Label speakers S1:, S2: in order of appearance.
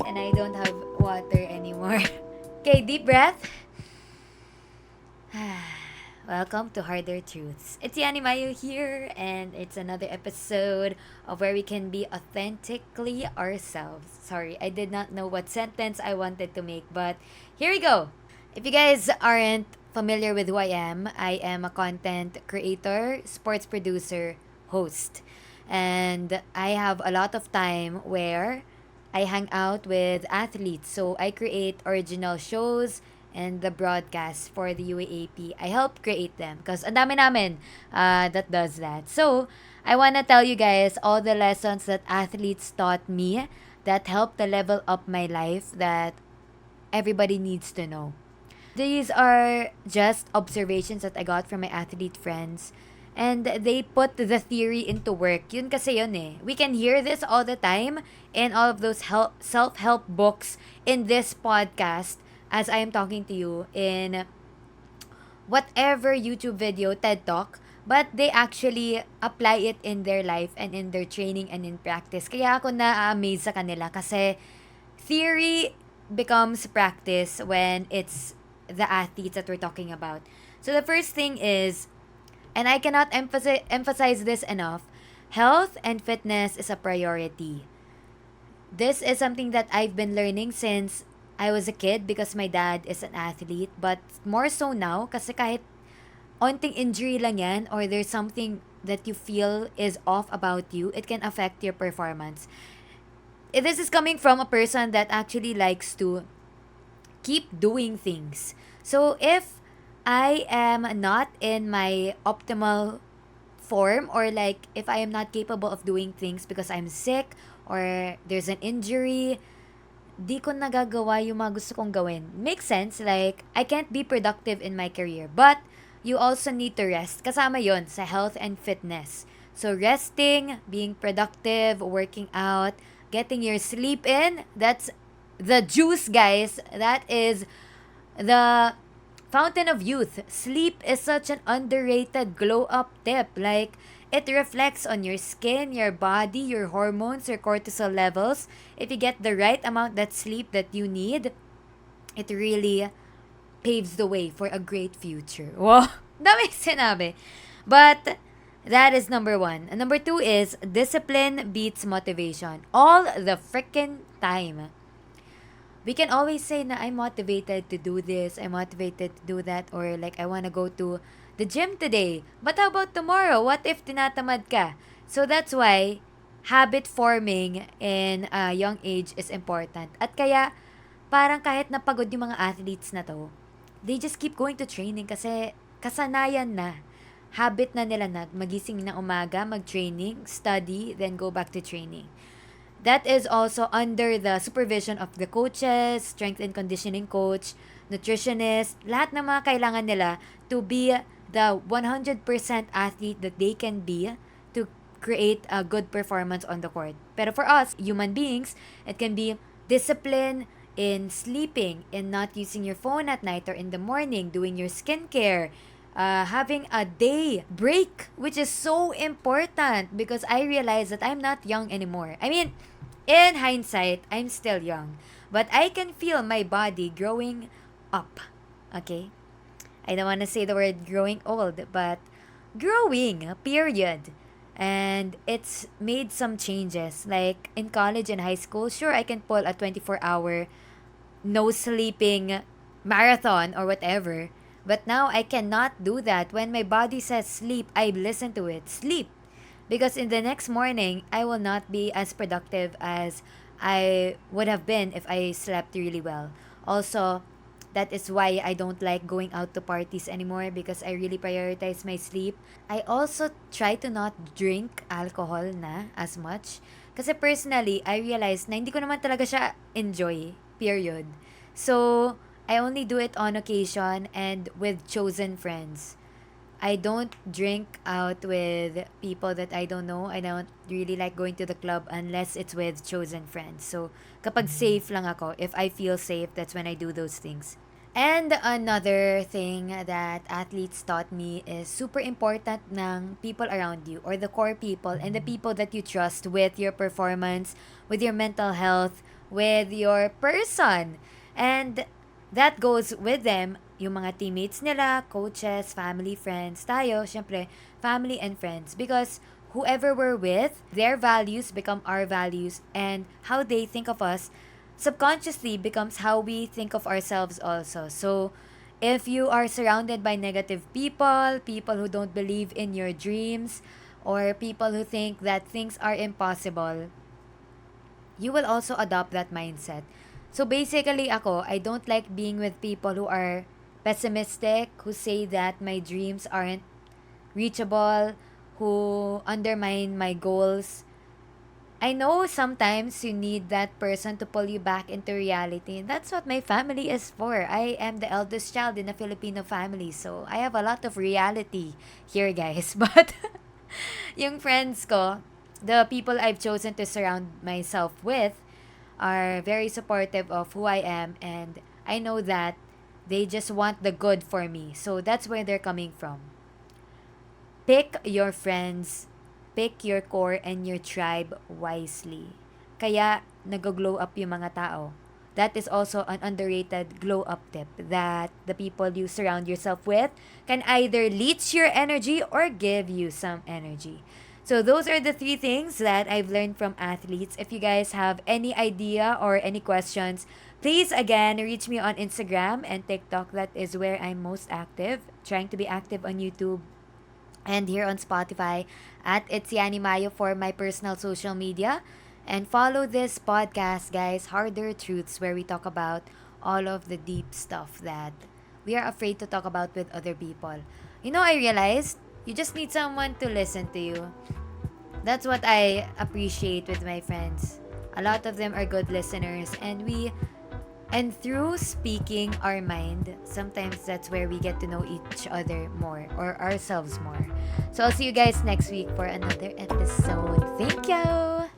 S1: and I don't have water anymore. Okay, deep breath. Welcome to Harder Truths. It's Yani Mayo here, and it's another episode of where we can be authentically ourselves. Sorry, I did not know what sentence I wanted to make, but here we go. If you guys aren't familiar with who I am a content creator, sports producer, host. And I have a lot of time where I hang out with athletes. So I create original shows and the broadcast for the UAAP. I help create them because ang dami namin that does that. So, I want to tell you guys all the lessons that athletes taught me that helped to level up my life that everybody needs to know. These are just observations that I got from my athlete friends. And they put the theory into work. Yun kasi yun eh. We can hear this all the time in all of those self-help books, in this podcast, as I am talking to you, in whatever YouTube video, TED Talk, but they actually apply it in their life and in their training and in practice. Kaya ako na-amaze sa kanila kasi theory becomes practice when it's the athletes that we're talking about. So the first thing is, and I cannot emphasize this enough, health and fitness is a priority. This is something that I've been learning since I was a kid because my dad is an athlete, but more so now kasi kahit onting injury lang yan or there's something that you feel is off about you, it can affect your performance. This is coming from a person that actually likes to keep doing things. So if I am not in my optimal form, or like if I am not capable of doing things because I'm sick or there's an injury, di ko nagagawa yung mga gusto kong gawin. Makes sense, like I can't be productive in my career. But you also need to rest. Kasama yon sa health and fitness. So resting, being productive, working out, getting your sleep in, that's the juice, guys. That is the fountain of youth. Sleep is such an underrated glow up tip. Like, it reflects on your skin, your body, your hormones, your cortisol levels. If you get the right amount that sleep that you need, it really paves the way for a great future. Wow, dami sinabi. But that is number one. And number two is discipline beats motivation all the freaking time. We can always say na I'm motivated to do this, I'm motivated to do that, or like I want to go to the gym today. But how about tomorrow? What if tinatamad ka? So that's why habit forming in a young age is important. At kaya parang kahit napagod yung mga athletes na to, they just keep going to training kasi kasanayan na. Habit na nila na magising na umaga, mag-training, study, then go back to training. That is also under the supervision of the coaches, strength and conditioning coach, nutritionist, lahat ng mga kailangan nila to be the 100% athlete that they can be to create a good performance on the court. Pero for us, human beings, it can be discipline in sleeping, in not using your phone at night or in the morning, doing your skincare, having a day break, which is so important because I realize that I'm not young anymore. I mean, in hindsight, I'm still young, but I can feel my body growing up. Okay? I don't want to say the word growing old, but growing, period. And it's made some changes. Like in college and high school, sure, I can pull a 24-hour no sleeping marathon or whatever. But now I cannot do that. When my body says sleep, I listen to it. Sleep. Because in the next morning, I will not be as productive as I would have been if I slept really well. Also, that is why I don't like going out to parties anymore because I really prioritize my sleep. I also try to not drink alcohol na as much. Kasi personally, I realized na hindi ko naman talaga siya enjoy. Period. So, I only do it on occasion and with chosen friends. I don't drink out with people that I don't know. I don't really like going to the club unless it's with chosen friends. So, kapag safe lang ako, if I feel safe, that's when I do those things. And another thing that athletes taught me is super important ng people around you or the core people and the people that you trust with your performance, with your mental health, with your person. And that goes with them, yung mga teammates nila, coaches, family, friends, tayo, syempre, family and friends. Because whoever we're with, their values become our values, and how they think of us subconsciously becomes how we think of ourselves also. So, if you are surrounded by negative people, people who don't believe in your dreams, or people who think that things are impossible, you will also adopt that mindset. So basically ako, I don't like being with people who are pessimistic, who say that my dreams aren't reachable, who undermine my goals. I know sometimes you need that person to pull you back into reality. And that's what my family is for. I am the eldest child in a Filipino family. So I have a lot of reality here, guys. But yung friends ko, the people I've chosen to surround myself with, are very supportive of who I am, and I know that they just want the good for me. So that's where they're coming from. Pick your friends, pick your core and your tribe wisely. Kaya nag-glow up yung mga tao. That is also an underrated glow up tip, that the people you surround yourself with can either leech your energy or give you some energy. So those are the three things that I've learned from athletes. If you guys have any idea or any questions, please again reach me on Instagram and TikTok. That is where I'm most active. Trying to be active on YouTube and here on Spotify at It's Yani Mayo for my personal social media. And follow this podcast, guys, Harder Truths, where we talk about all of the deep stuff that we are afraid to talk about with other people. You know, I realized you just need someone to listen to you. That's what I appreciate with my friends. A lot of them are good listeners, and through speaking our mind, sometimes that's where we get to know each other more or ourselves more. So I'll see you guys next week for another episode. Thank you.